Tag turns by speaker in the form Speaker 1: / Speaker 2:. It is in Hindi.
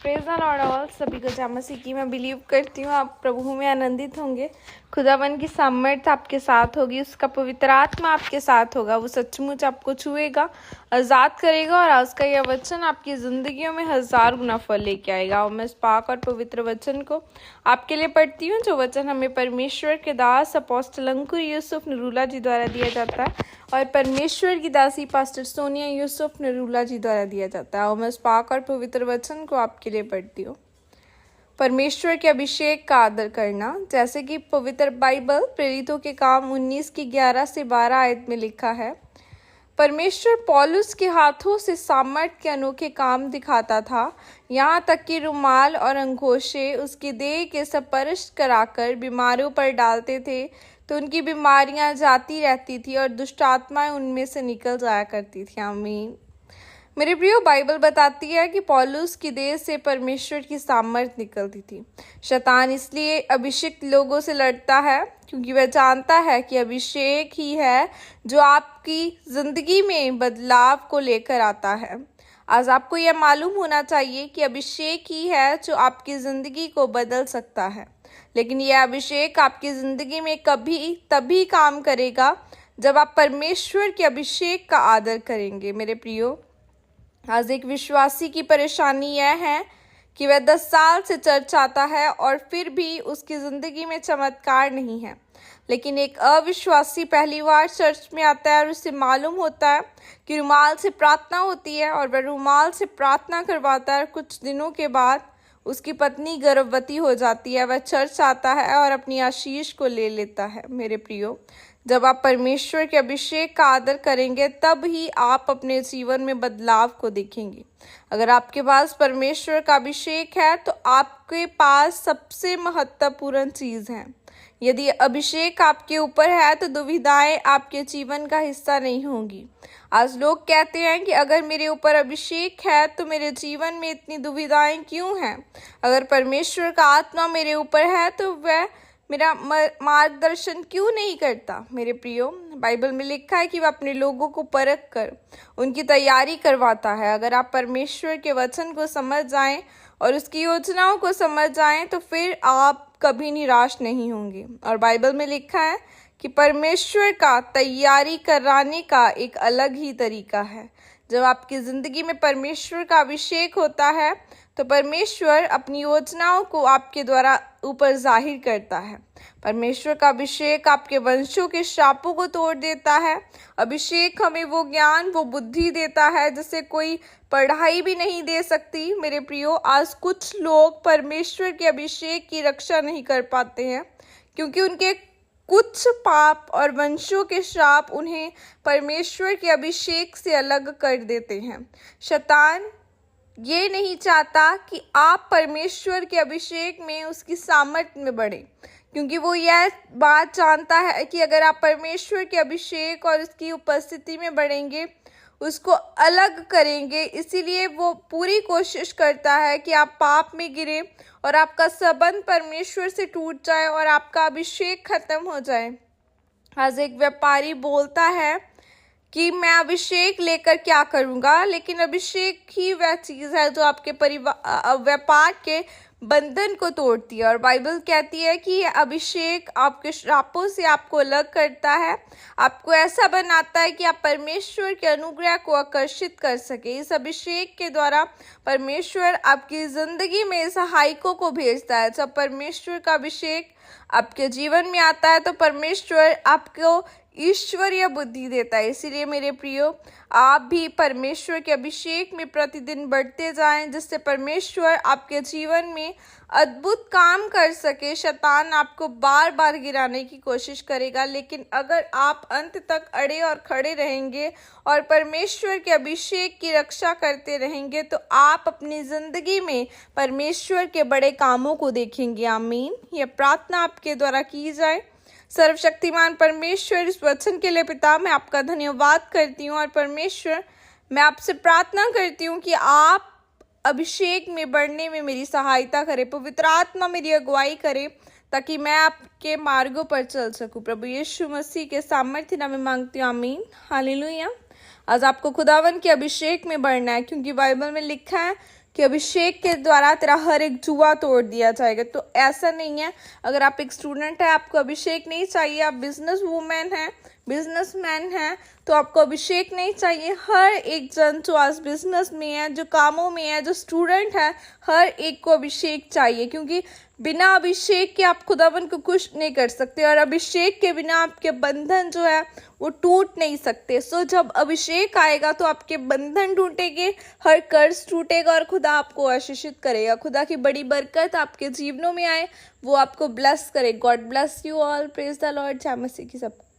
Speaker 1: Praise the Lord all. सभी को जय मसीह की मैं बिलीव करती हूँ आप प्रभु में आनंदित होंगे। खुदावन की सामर्थ्य आपके साथ होगी, उसका पवित्र आत्मा आपके साथ होगा। वो सचमुच आपको छुएगा, आज़ाद करेगा और आज का यह वचन आपकी ज़िंदगियों में 1000 गुना फल लेके आएगा। और मैं इस पाक और पवित्र वचन को आपके लिए पढ़ती हूँ, जो वचन हमें परमेश्वर के दास अपोस्टल अंकुर यूसुफ नरूला जी द्वारा दिया जाता है और परमेश्वर की दासी पास्टर सोनिया यूसुफ नरूला जी द्वारा दिया जाता है। और मैं इस पाक और पवित्र वचन को आपके लिए पढ़ती हूँ। परमेश्वर के अभिषेक का आदर करना, जैसे कि पवित्र बाइबल प्रेरितों के काम 19 की 11 से 12 आयत में लिखा है। परमेश्वर पौलुस के हाथों से सामर्थ के अनोखे काम दिखाता था, यहाँ तक कि रुमाल और अंगोछे उसकी देह के स्पर्श कराकर बीमारों पर डालते थे तो उनकी बीमारियां जाती रहती थी और दुष्ट आत्माएं उनमें से निकल जाया करती थी। आमीन। मेरे प्रियो, बाइबल बताती है कि पौलुस की देह से परमेश्वर की सामर्थ निकलती थी। शैतान इसलिए अभिषिक्त लोगों से लड़ता है क्योंकि वह जानता है कि अभिषेक ही है जो आपकी जिंदगी में बदलाव को लेकर आता है। आज आपको यह मालूम होना चाहिए कि अभिषेक ही है जो आपकी ज़िंदगी को बदल सकता है। लेकिन यह अभिषेक आपकी ज़िंदगी में कभी तभी काम करेगा जब आप परमेश्वर के अभिषेक का आदर करेंगे। मेरे प्रियो, आज एक विश्वासी की परेशानी यह है कि वह 10 साल से चर्च आता है और फिर भी उसकी ज़िंदगी में चमत्कार नहीं है। लेकिन एक अविश्वासी पहली बार चर्च में आता है और उसे मालूम होता है कि रुमाल से प्रार्थना होती है और वह रुमाल से प्रार्थना करवाता है। कुछ दिनों के बाद उसकी पत्नी गर्भवती हो जाती है। वह चर्च आता है और अपनी आशीष को ले लेता है। मेरे प्रियो, जब आप परमेश्वर के अभिषेक का आदर करेंगे तब ही आप अपने जीवन में बदलाव को देखेंगे। अगर आपके पास परमेश्वर का अभिषेक है तो आपके पास सबसे महत्वपूर्ण चीज़ है। यदि अभिषेक आपके ऊपर है तो दुविधाएं आपके जीवन का हिस्सा नहीं होंगी। आज लोग कहते हैं कि अगर मेरे ऊपर अभिषेक है तो मेरे जीवन में इतनी दुविधाएं क्यों हैं? अगर परमेश्वर का आत्मा मेरे ऊपर है तो वह मेरा मार्गदर्शन क्यों नहीं करता? मेरे प्रियो, बाइबल में लिखा है कि वह अपने लोगों को परख कर उनकी तैयारी करवाता है। अगर आप परमेश्वर के वचन को समझ जाएं और उसकी योजनाओं को समझ जाएं तो फिर आप कभी निराश नहीं होंगे। और बाइबल में लिखा है कि परमेश्वर का तैयारी कराने का एक अलग ही तरीका है। जब आपकी ज़िंदगी में परमेश्वर का अभिषेक होता है तो परमेश्वर अपनी योजनाओं को आपके द्वारा ऊपर जाहिर करता है। परमेश्वर का अभिषेक आपके वंशों के श्रापों को तोड़ देता है। अभिषेक हमें वो ज्ञान, वो बुद्धि देता है जिसे कोई पढ़ाई भी नहीं दे सकती। मेरे प्रियो, आज कुछ लोग परमेश्वर के अभिषेक की रक्षा नहीं कर पाते हैं क्योंकि उनके कुछ पाप और वंशों के श्राप उन्हें परमेश्वर के अभिषेक से अलग कर देते हैं। शैतान ये नहीं चाहता कि आप परमेश्वर के अभिषेक में उसकी सामर्थ्य में बढ़े, क्योंकि वो यह बात जानता है कि अगर आप परमेश्वर के अभिषेक और उसकी उपस्थिति में बढ़ेंगे, उसको अलग करेंगे, इसीलिए वो पूरी कोशिश करता है कि आप पाप में गिरे और आपका संबंध परमेश्वर से टूट जाए और आपका अभिषेक खत्म हो जाए। आज एक व्यापारी बोलता है कि मैं अभिषेक लेकर क्या करूँगा, लेकिन अभिषेक ही वह चीज़ है जो आपके व्यापार के बंधन को तोड़ती है। और बाइबल कहती है कि यह अभिषेक आपके श्रापों से आपको अलग करता है, आपको ऐसा बनाता है कि आप परमेश्वर के अनुग्रह को आकर्षित कर सके। इस अभिषेक के द्वारा परमेश्वर आपकी ज़िंदगी में सहायकों को भेजता है। जब परमेश्वर का अभिषेक आपके जीवन में आता है तो परमेश्वर आपको ईश्वरीय बुद्धि देता है। इसीलिए मेरे प्रियो, आप भी परमेश्वर के अभिषेक में प्रतिदिन बढ़ते जाएं, जिससे परमेश्वर आपके जीवन में अद्भुत काम कर सके। शैतान आपको बार बार गिराने की कोशिश करेगा, लेकिन अगर आप अंत तक अड़े और खड़े रहेंगे और परमेश्वर के अभिषेक की रक्षा करते रहेंगे तो आप अपनी ज़िंदगी में परमेश्वर के बड़े कामों को देखेंगे। आमीन। यह प्रार्थना आपके द्वारा की जाए। सर्वशक्तिमान परमेश्वर, इस वचन के लिए पिता मैं आपका धन्यवाद करती हूँ और परमेश्वर मैं आपसे प्रार्थना करती हूँ कि आप अभिषेक में बढ़ने में मेरी सहायता करें, पवित्र आत्मा मेरी अगुवाई करे ताकि मैं आपके मार्गों पर चल सकूं। प्रभु यीशु मसीह के सामर्थ्य नाम में मांगती हूँ, आमीन। हालेलुया। आज आपको खुदावन के अभिषेक में बढ़ना है, क्योंकि बाइबल में लिखा है कि अभिषेक के द्वारा तेरा हर एक जुआ तोड़ दिया जाएगा। तो ऐसा नहीं है। अगर आप एक स्टूडेंट है, आपको अभिषेक नहीं चाहिए, आप बिजनेस वूमेन हैं, बिजनेसमैन हैं, तो आपको अभिषेक नहीं चाहिए। हर एक जन जो आज बिजनेस में है, जो कामों में है, जो स्टूडेंट है, हर एक को अभिषेक चाहिए, क्योंकि बिना अभिषेक के आप खुदावन को खुश नहीं कर सकते, और अभिषेक के बिना आपके बंधन जो है वो टूट नहीं सकते। सो जब अभिषेक आएगा तो आपके बंधन टूटेंगे, हर कर्ज टूटेगा, और खुदा आपको आशीषित करेगा। खुदा की बड़ी बरकत आपके जीवनों में आए, वो आपको ब्लेस करे। God bless you all. Praise the Lord. जय मसीह की सबको।